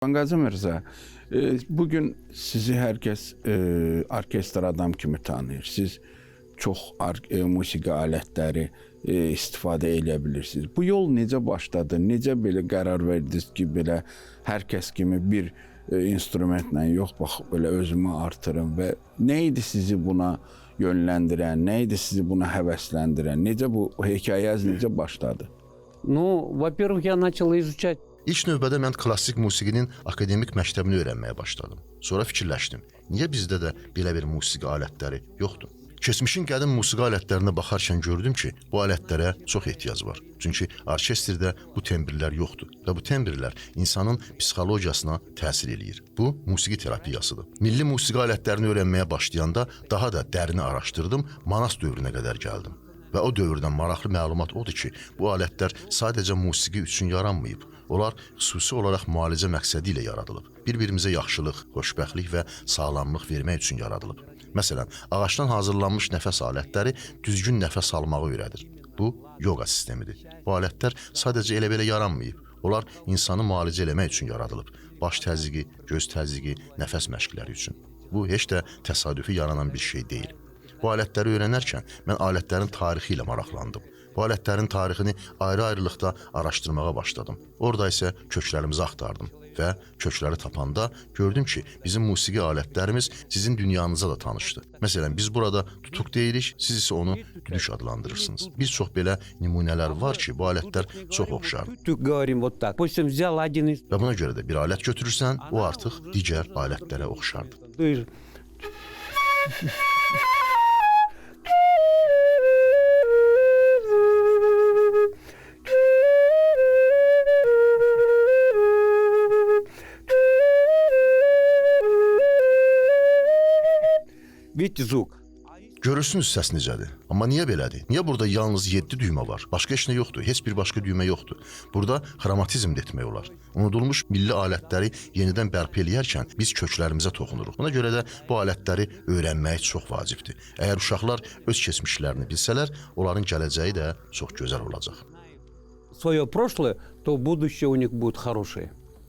Qazı Mirzə, bugün sizi hər kəs orkestr adam kimi tanıyır. Siz çox musiqi alətləri istifadə edə bilirsiniz. Bu yol necə başladı? Necə belə qərar verdiniz ki, belə hər kəs kimi bir instrumentlə yox, bax, belə özümü artırım və nə idi sizi buna yönləndirən, nə idi sizi buna həvəsləndirən? Necə bu hekayəniz necə başladı? Ну, во-первых, я начал изучать. İlk növbədə mən klassik musiqinin akademik məktəbini öyrənməyə başladım. Sonra fikirləşdim, niyə bizdə də belə bir musiqi alətləri yoxdur? Keçmişin qədim musiqi alətlərinə baxarkən gördüm ki, bu alətlərə çox ehtiyac var. Çünki orkestrdə bu tembrlər yoxdur və bu tembrlər insanın psixologiyasına təsir eləyir. Bu, musiqi terapiyasıdır. Milli musiqi alətlərini öyrənməyə başlayanda daha da dərini araşdırdım, Manas dövrünə qədər gəldim. Və o dövrdən maraqlı məlumat odur ki, bu alətlər sadəcə musiqi üçün yaranmayıb. Onlar xüsusi olaraq müalicə məqsədi ilə yaradılıb. Bir-birimizə yaxşılıq, xoşbəxtlik və sağlamlıq vermək üçün yaradılıb. Məsələn, ağacdan hazırlanmış nəfəs alətləri düzgün nəfəs almağı öyrədir. Bu, yoga sistemidir. Bu alətlər sadəcə elə-belə yaranmayıb. Onlar insanı müalicə eləmək üçün yaradılıb. Baş təzyiqi, göz təzyiqi, nəfəs məşqləri üçün. Bu, heç də təsadüfi yaranan bir şey deyil. Bu alətləri öyrənərkən mən alətlərin tarixi ilə maraqlandım. Bu alətlərin tarixini ayrı-ayrılıqda araşdırmağa başladım. Orada isə köklərimizi axtardım və kökləri tapanda gördüm ki, bizim musiqi alətlərimiz sizin dünyanıza da tanışdı. Məsələn, biz burada tutuq deyirik, siz isə onu düdük adlandırırsınız. Bir çox belə nümunələr var ki, bu alətlər çox oxşardır. Говорим вот так. Допустим, взял один из... Və buna görə də bir alət götürürsən, o artıq digər alətlərə oxşardır. Видите звук? Görürsünüz səs necədir. Amma niyə belədir? Niyə burada yalnız 7 düymə var? Başqa heç nə yoxdur. Heç bir başqa düymə yoxdur. Burada xromatizm də etmək olar. Unudulmuş milli alətləri yenidən bərpa eləyərkən biz köklərimizə toxunuruq. Buna görə də bu alətləri öyrənmək çox vacibdir. Əgər uşaqlar öz keçmişlərini bilsələr, onların gələcəyi də çox gözəl olacaq. Свое прошлое, то будущее у них будет хорошее.